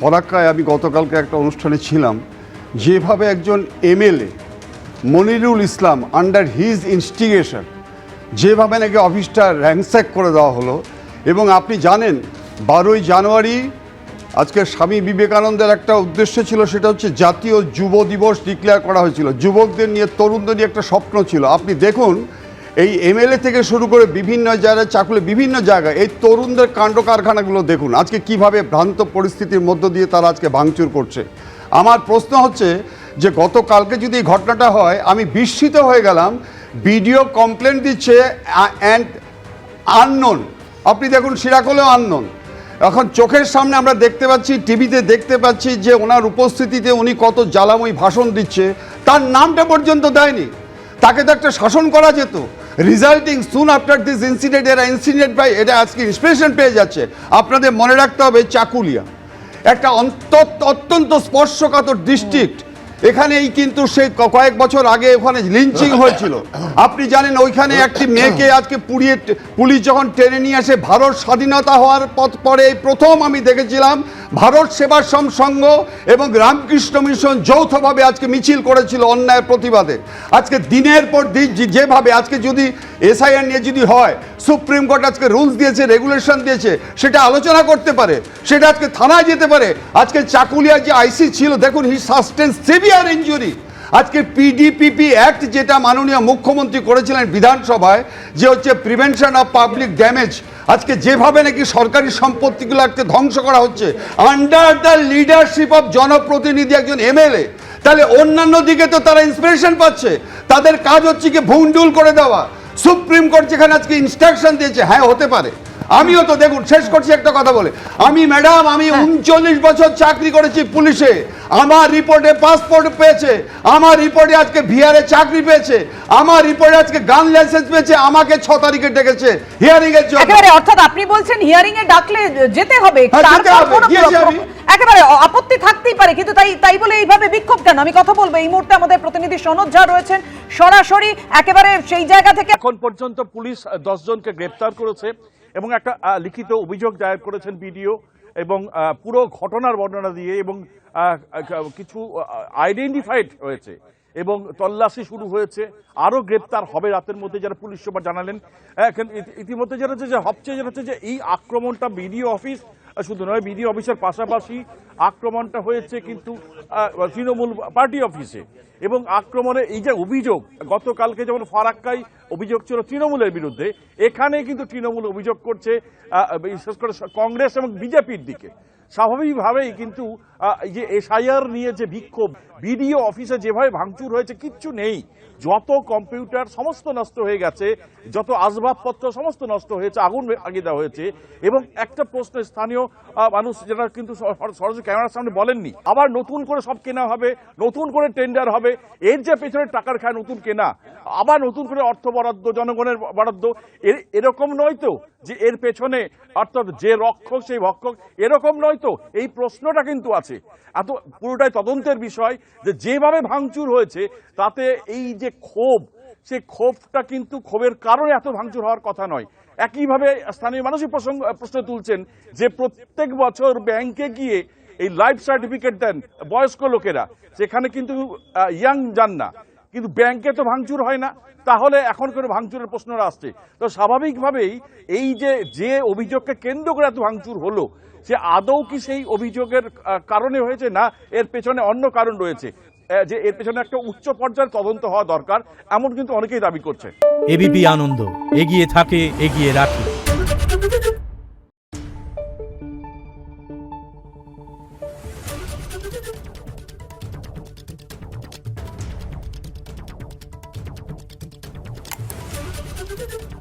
ফরাক্কায় আমি গতকালকে একটা অনুষ্ঠানে ছিলাম, যেভাবে একজন এমএলএ মনিরুল ইসলাম আন্ডার হিজ ইনস্টিগেশন যেভাবে নাকি অফিসটা র্যাংস্যাক করে দেওয়া হলো। এবং আপনি জানেন 12ই জানুয়ারি আজকে স্বামী বিবেকানন্দের একটা উদ্দেশ্য ছিল, সেটা হচ্ছে জাতীয় যুব দিবস ডিক্লেয়ার করা হয়েছিল। যুবকদের নিয়ে, তরুণদের নিয়ে একটা স্বপ্ন ছিল। আপনি দেখুন এই এমএলএ থেকে শুরু করে বিভিন্ন জায়গায় চাকুলে বিভিন্ন জায়গায় এই তরুণদের কাণ্ড কারখানাগুলো দেখুন আজকে কিভাবে ভ্রান্ত পরিস্থিতির মধ্য দিয়ে তারা আজকে ভাঙচুর করছে। আমার প্রশ্ন হচ্ছে যে গতকালকে যদি এই ঘটনাটা হয়, আমি বিস্মিত হয়ে গেলাম। ভিডিও কমপ্লেন দিচ্ছে অ্যান্ড আননোন, আপনি দেখুন সিরাকলেও আননোন। এখন চোখের সামনে আমরা দেখতে পাচ্ছি, টিভিতে দেখতে পাচ্ছি যে ওনার উপস্থিতিতে উনি কত জ্বালাময়ী ভাষণ দিচ্ছে, তার নামটা পর্যন্ত দেয়নি। তাকে তো একটা শাসন করা যেত। রিজাল্টিং সুন আফটার দিস ইনসিডেন্ট, এরা ইনসিডেন্ট পাই, এটা আজকে ইন্সপিরেশন পেয়ে যাচ্ছে। আপনাদের মনে রাখতে হবে চাকুলিয়া একটা অত্যন্ত স্পর্শকাতর ডিস্ট্রিক্ট। এখানেই কিন্তু সেই কয়েক বছর আগে ওখানে লিঞ্চিং হয়েছিল। আপনি জানেন ওইখানে একটি মেয়েকে আজকে পুড়িয়ে পুলিশ যখন টেনে নিয়ে আসে, ভারত স্বাধীনতা হওয়ার পরে প্রথম আমি দেখেছিলাম ভারত সেবাশ্রম সংঘ এবং রামকৃষ্ণ মিশন যৌথভাবে আজকে মিছিল করেছিল অন্যায়ের প্রতিবাদে। আজকে দিনের পর দিন যেভাবে আজকে যদি এসআইআর নিয়ে যদি হয়, সুপ্রিম কোর্ট আজকে রুলস দিয়েছে, রেগুলেশন দিয়েছে, সেটা আলোচনা করতে পারে, সেটা আজকে থানায় যেতে পারে। আজকে চাকুলিয়া যে আইসি ছিল, দেখুন হি সাস্টেন সিভিয়ার ইনজুরি। আজকে পিডিপিপি অ্যাক্ট যেটা মাননীয় মুখ্যমন্ত্রী করেছিলেন বিধানসভায়, যে হচ্ছে প্রিভেনশন অফ পাবলিক ড্যামেজ, আজকে যেভাবে নাকি সরকারি সম্পত্তিগুলো আজকে ধ্বংস করা হচ্ছে আন্ডার দ্য লিডারশিপ অফ জনপ্রতিনিধি একজন এমএলএ, তাহলে অন্যান্য দিকে তো তারা ইন্সপিরেশন পাচ্ছে। তাদের কাজ হচ্ছে কি ভুন্ডুল করে দেওয়া। সুপ্রিম কোর্ট যেখানে আজকে ইনস্ট্রাকশন দিয়েছে, হ্যাঁ হতে পারে। আমিও তো দেখুন, শেষ করছি একটা কথা বলে, আমি 39 বছর চাকরি করেছি পুলিশে। আমার রিপোর্টে পাসপোর্ট পেয়েছে, আমার রিপোর্টে আজকে ভিআরে চাকরি পেয়েছে, আমার রিপোর্টে আজকে গান লাইসেন্স পেয়েছে। আমাকে 6 তারিখে ডেকেছে হিয়ারিং এর জন্য। একেবারে অর্থাৎ আপনি বলছেন হিয়ারিং এ ডাকলে যেতে হবে, একেবারে আপত্তি থাকতেই পারে, কিন্তু তাই বলে এইভাবে বিক্ষোভ কেন? আমি কথা বলবো এই মুহূর্তে আমাদের প্রতিনিধি সনদ ঝা রয়েছেন সরাসরি একেবারে সেই জায়গা থেকে। এখন পর্যন্ত পুলিশ 10 জনকে গ্রেপ্তার করেছে এবং একটা লিখিত অভিযোগ দায়ের করেছেন বিডিও, এবং পুরো ঘটনার বর্ণনা দিয়ে এবং কিছু আইডেন্টিফাইড হয়েছে এবং তল্লাশি শুরু হয়েছে। আরও গ্রেপ্তার হবে রাতের মধ্যে, যারা পুলিশ সুপার জানালেন। ইতিমধ্যে যেটা হচ্ছে যে সবচেয়ে যেটা হচ্ছে যে এই আক্রমণটা বিডিও অফিস শুধু নয়, বিডিও অফিসের পাশাপাশি আক্রমণটা হয়েছে কিন্তু তৃণমূল পার্টি অফিসে। এবং আক্রমণে এই যে অভিযোগ, গতকালকে যেমন ফারাক্কায় অভিযোগ ছিল তৃণমূলের বিরুদ্ধে, এখানে কিন্তু তৃণমূল অভিযোগ করছে বিশেষ করে কংগ্রেস এবং বিজেপির দিকে। স্বাভাবিকভাবেই কিন্তু এই যে এসআইআর নিয়ে যে বিক্ষোভ, বিডিও অফিসে যেভাবে ভাঙচুর হয়েছে, কিচ্ছু নেই, যত কম্পিউটার সমস্ত নষ্ট হয়ে গেছে, যত আসবাবপত্র সমস্ত নষ্ট হয়েছে, আগুন লাগিয়ে দেওয়া হয়েছে। এবং একটা প্রশ্ন স্থানীয় মানুষ যেটা কিন্তু সরাসরি ক্যামেরার সামনে বলেননি, আবার নতুন করে সব কেনা হবে, নতুন করে টেন্ডার হবে, এর যে পেছনে টাকার খায় নতুন কেনা, আবার নতুন করে অর্থ বরাদ্দ, জনগণের বরাদ্দ, এরকম নয় তো যে এর পেছনে অর্থাৎ যে রক্ষক সেই ভক্ষক, এরকম নয় তো? এই প্রশ্নটা কিন্তু আছে। এত পুরোটাই তদন্তের বিষয় যে যেভাবে ভাঙচুর হয়েছে তাতে এই যে ক্ষোভ, সেই ক্ষোভটা কিন্তু ক্ষোভের কারণে এত ভাঙচুর হওয়ার কথা নয়। একইভাবে স্থানীয় মানুষই প্রশ্ন তুলছেন যে প্রত্যেক বছর ব্যাংকে গিয়ে এই লাইফ সার্টিফিকেট দেন বয়স্ক লোকেরা, সেখানে কিন্তু ইয়াং যান না, কিন্তু ব্যাংকে তো ভাঙচুর হয় না, তাহলে এখন করে ভাঙচুরের প্রশ্নটা আসছে। তো স্বাভাবিকভাবেই এই যে অভিযোগকে কেন্দ্র করে এত ভাঙচুর হলো, সে আদৌ কি সেই অভিযোগের কারণে হয়েছে, না এর পেছনে অন্য কারণ রয়েছে, যে এর পেছনে একটা উচ্চ পর্যায়ের তদন্ত হওয়া দরকার, এমন কিন্তু অনেকেই দাবি করছে। এবিপি আনন্দ, এগিয়ে থাকে, এগিয়ে রাখে। Thank you.